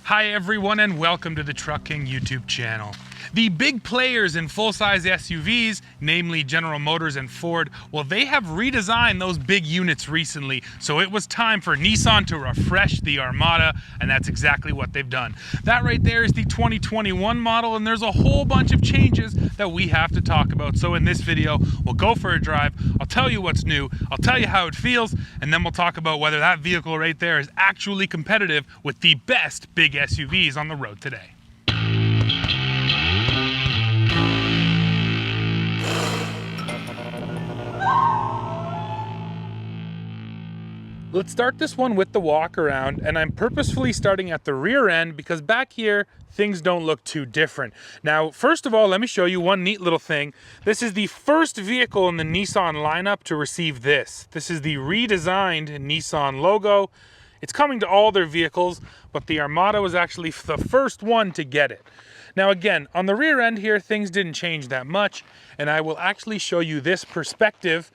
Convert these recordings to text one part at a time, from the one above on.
Hi everyone and welcome to the Truck King YouTube channel. The big players in full-size SUVs, namely General Motors and Ford, well, they have redesigned those big units recently, so it was time for Nissan to refresh the Armada, and that's exactly what they've done. That right there is the 2021 model, and there's a whole bunch of changes that we have to talk about. So in this video, we'll go for a drive, I'll tell you what's new, I'll tell you how it feels, and then we'll talk about whether that vehicle right there is actually competitive with the best big SUVs on the road today. Let's start this one with the walk-around, and I'm purposefully starting at the rear end because back here, things don't look too different. Now, first of all, let me show you one neat little thing. This is the first vehicle in the Nissan lineup to receive this. This is the redesigned Nissan logo. It's coming to all their vehicles, but the Armada was actually the first one to get it. Now again, on the rear end here, things didn't change that much, and I will actually show you this perspective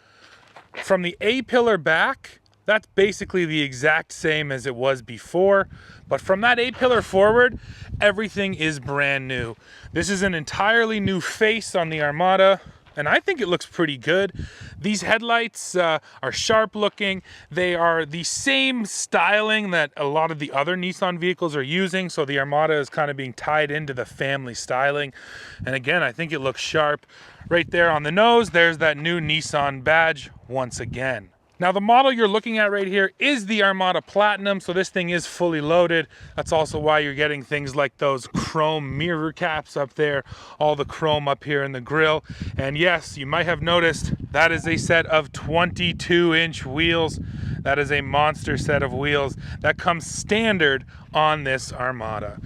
from the A-pillar back. That's basically the exact same as it was before, but from that A-pillar forward, everything is brand new. This is an entirely new face on the Armada, and I think it looks pretty good. These headlights are sharp looking. They are the same styling that a lot of the other Nissan vehicles are using, so the Armada is kind of being tied into the family styling. And again, I think it looks sharp. Right there on the nose, there's that new Nissan badge once again. Now the model you're looking at right here is the Armada Platinum, so this thing is fully loaded. That's also why you're getting things like those chrome mirror caps up there, all the chrome up here in the grille. And yes, you might have noticed that is a set of 22-inch wheels. That is a monster set of wheels that comes standard on this Armada.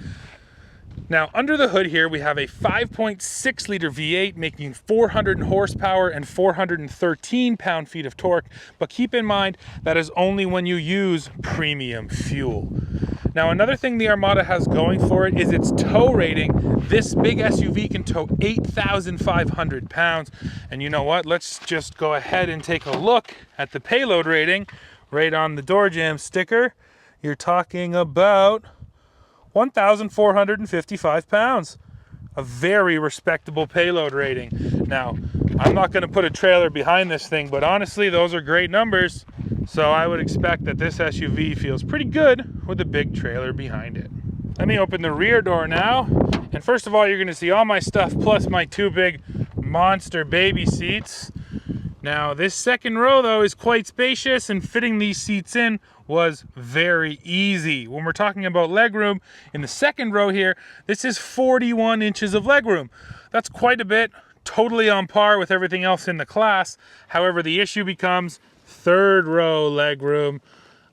Now, under the hood here, we have a 5.6 liter V8 making 400 horsepower and 413 pound-feet of torque, but keep in mind that is only when you use premium fuel. Now, another thing the Armada has going for it is its tow rating. This big SUV can tow 8,500 pounds, and you know what? Let's just go ahead and take a look at the payload rating right on the door jamb sticker. You're talking about 1,455 pounds. A very respectable payload rating. Now, I'm not going to put a trailer behind this thing, but honestly, those are great numbers. So I would expect that this SUV feels pretty good with a big trailer behind it. Let me open the rear door now. And first of all, you're going to see all my stuff plus my two big monster baby seats. Now, this second row, though, is quite spacious, and fitting these seats in was very easy. When we're talking about legroom, in the second row here, this is 41 inches of legroom. That's quite a bit, totally on par with everything else in the class. However, the issue becomes third row legroom.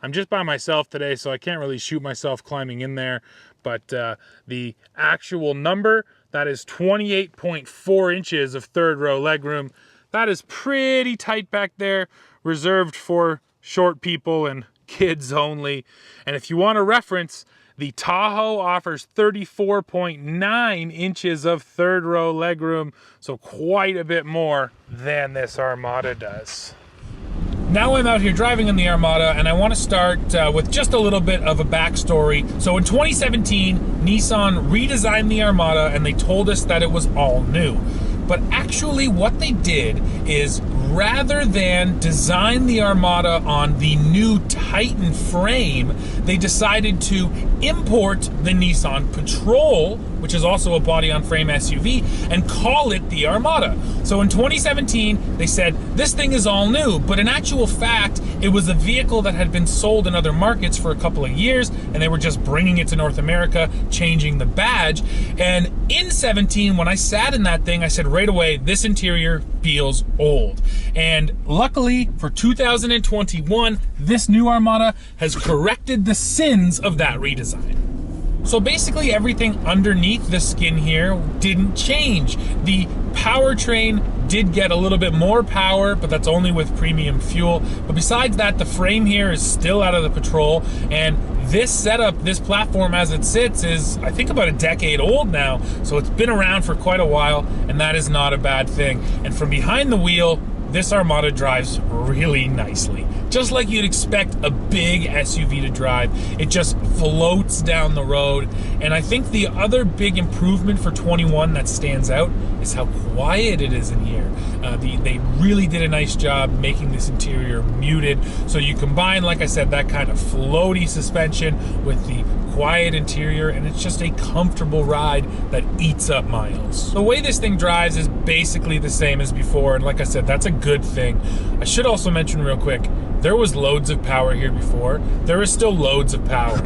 I'm just by myself today, so I can't really shoot myself climbing in there, but the actual number, that is 28.4 inches of third row legroom. That is pretty tight back there, reserved for short people and kids only. And if you want a reference, the Tahoe offers 34.9 inches of third row legroom, so quite a bit more than this Armada does. Now I'm out here driving in the Armada, and I want to start with just a little bit of a backstory. So in 2017, Nissan redesigned the Armada, and they told us that it was all new. But actually what they did is, rather than design the Armada on the new Titan frame, they decided to import the Nissan Patrol, which is also a body-on-frame SUV, and call it the Armada. So in 2017, they said, this thing is all new, but in actual fact, it was a vehicle that had been sold in other markets for a couple of years, and they were just bringing it to North America, changing the badge. And in 17, when I sat in that thing, I said right away, this interior feels old. And luckily for 2021, this new Armada has corrected the sins of that redesign. So basically everything underneath the skin here didn't change. The powertrain did get a little bit more power, but that's only with premium fuel. But besides that, the frame here is still out of the Patrol, and this setup, this platform as it sits, is I think about a decade old now, so it's been around for quite a while, and that is not a bad thing. And from behind the wheel, this Armada drives really nicely. just like you'd expect a big SUV to drive. It just floats down the road. And I think the other big improvement for 21 that stands out is how quiet it is in here. They really did a nice job making this interior muted. So you combine, like I said, that kind of floaty suspension with the quiet interior, and it's just a comfortable ride that eats up miles. The way this thing drives is basically the same as before, and like I said, that's a good thing. I should also mention real quick, there was loads of power here before. There is still loads of power.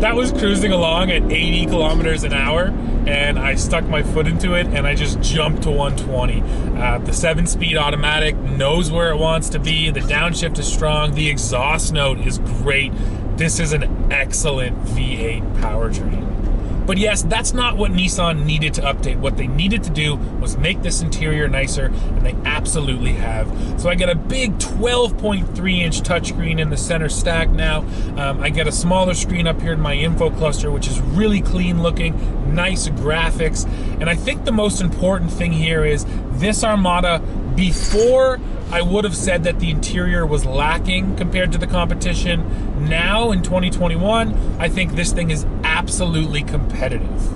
That was cruising along at 80 kilometers an hour, and I stuck my foot into it and I just jumped to 120. The 7-speed automatic knows where it wants to be. The downshift is strong. The exhaust note is great. This is an excellent V8 powertrain. But yes, that's not what Nissan needed to update. What they needed to do was make this interior nicer, and they absolutely have. So I get a big 12.3-inch touchscreen in the center stack now. I get a smaller screen up here in my info cluster, which is really clean looking, nice graphics. And I think the most important thing here is this Armada, before I would have said that the interior was lacking compared to the competition. Now in 2021, I think this thing is absolutely competitive.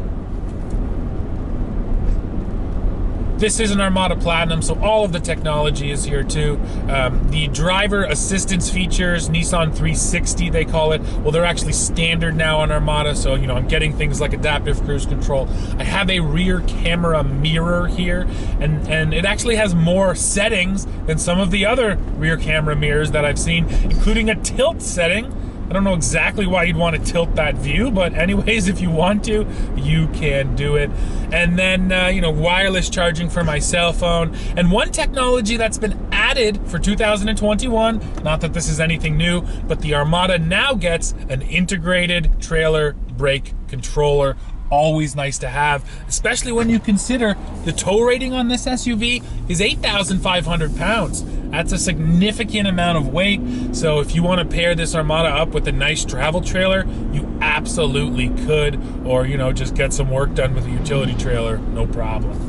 This is an Armada Platinum, so all of the technology is here too. The driver assistance features, Nissan 360 they call it, well, they're actually standard now on Armada, so you know, I'm getting things like adaptive cruise control. I have a rear camera mirror here, and it actually has more settings than some of the other rear camera mirrors that I've seen, including a tilt setting. I don't know exactly why you'd want to tilt that view, but anyways, if you want to, you can do it. And then, you know, wireless charging for my cell phone. And one technology that's been added for 2021, not that this is anything new, but the Armada now gets an integrated trailer brake controller. Always nice to have, especially when you consider the tow rating on this SUV is 8,500 pounds. That's a significant amount of weight. So if you want to pair this Armada up with a nice travel trailer, you absolutely could, or you know, just get some work done with a utility trailer, no problem.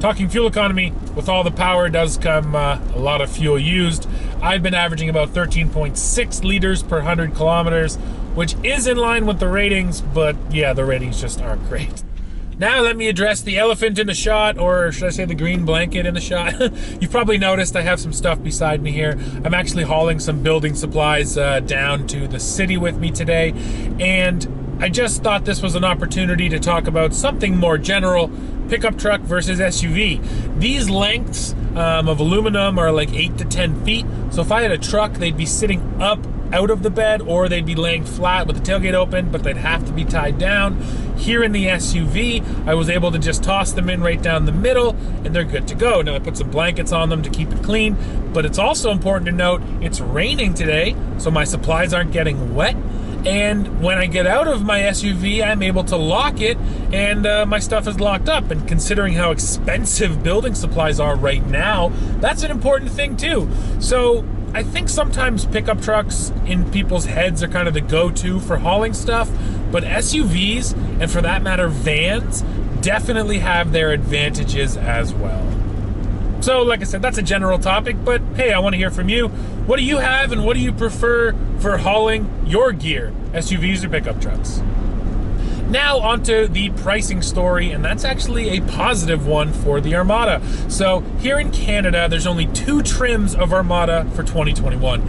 Talking fuel economy, with all the power does come a lot of fuel used. I've been averaging about 13.6 liters per 100 kilometers, which is in line with the ratings, but yeah, the ratings just aren't great. Now let me address the elephant in the shot, or should I say the green blanket in the shot. You've probably noticed I have some stuff beside me here. I'm actually hauling some building supplies down to the city with me today, and I just thought this was an opportunity to talk about something more general, pickup truck versus SUV. These lengths of aluminum are like 8 to 10 feet, so if I had a truck, they'd be sitting up out of the bed, or they'd be laying flat with the tailgate open, but they'd have to be tied down. Here in the SUV, I was able to just toss them in right down the middle, and they're good to go. Now I put some blankets on them to keep it clean, but it's also important to note it's raining today, so my supplies aren't getting wet. And when I get out of my SUV, I'm able to lock it, and my stuff is locked up. And considering how expensive building supplies are right now, that's an important thing too. So I think sometimes pickup trucks in people's heads are kind of the go-to for hauling stuff, but SUVs, and for that matter vans, definitely have their advantages as well. So like I said, that's a general topic, but hey, I want to hear from you. What do you have and what do you prefer for hauling your gear, SUVs or pickup trucks? Now onto the pricing story, and that's actually a positive one for the Armada. So here in Canada, there's only 2 trims of Armada for 2021,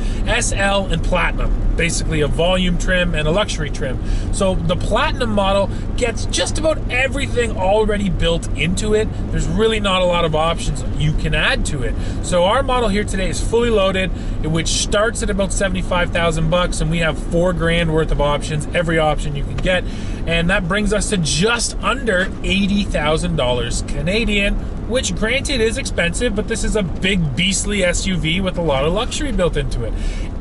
SL and Platinum, basically a volume trim and a luxury trim. So the Platinum model gets just about everything already built into it. There's really not a lot of options you can add to it. So our model here today is fully loaded, which starts at about 75,000 bucks, and we have $4,000 worth of options, every option you can get. And that brings us to just under $80,000 Canadian, which granted is expensive, but this is a big beastly SUV with a lot of luxury built into it.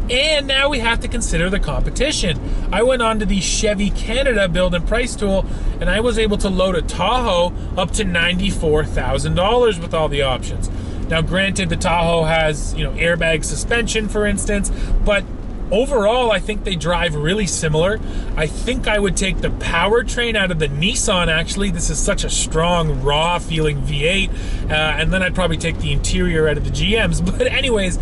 And now we have to consider the competition. I went on to the Chevy Canada build and price tool, and I was able to load a Tahoe up to $94,000 with all the options. Now granted, the Tahoe has, you know, airbag suspension, for instance, but Overall, I think they drive really similar. I think I would take the powertrain out of the Nissan, actually. This is such a strong, raw feeling V8. And then I'd probably take the interior out of the GMs. But anyways,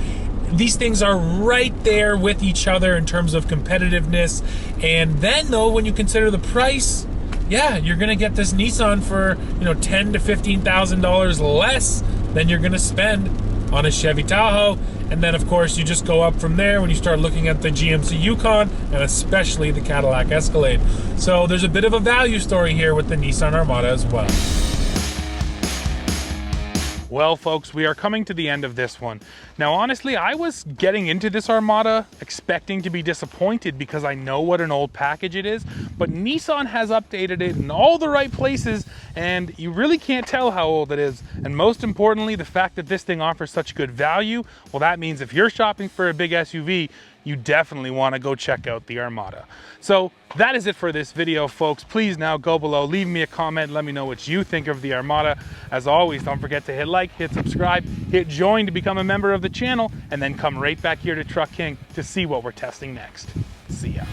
these things are right there with each other in terms of competitiveness. And then though, when you consider the price, yeah, you're gonna get this Nissan for, you know, $10,000 to $15,000 less than you're gonna spend on a Chevy Tahoe. And then of course you just go up from there when you start looking at the GMC Yukon and especially the Cadillac Escalade. So there's a bit of a value story here with the Nissan Armada as well. Well, folks, we are coming to the end of this one. Now, honestly, I was getting into this Armada expecting to be disappointed because I know what an old package it is, but Nissan has updated it in all the right places, and you really can't tell how old it is. And most importantly, the fact that this thing offers such good value, well, that means if you're shopping for a big SUV, you definitely want to go check out the Armada. So that is it for this video, folks. Please now go below, leave me a comment, let me know what you think of the Armada. As always, don't forget to hit like, hit subscribe, hit join to become a member of the channel, and then come right back here to Truck King to see what we're testing next. See ya.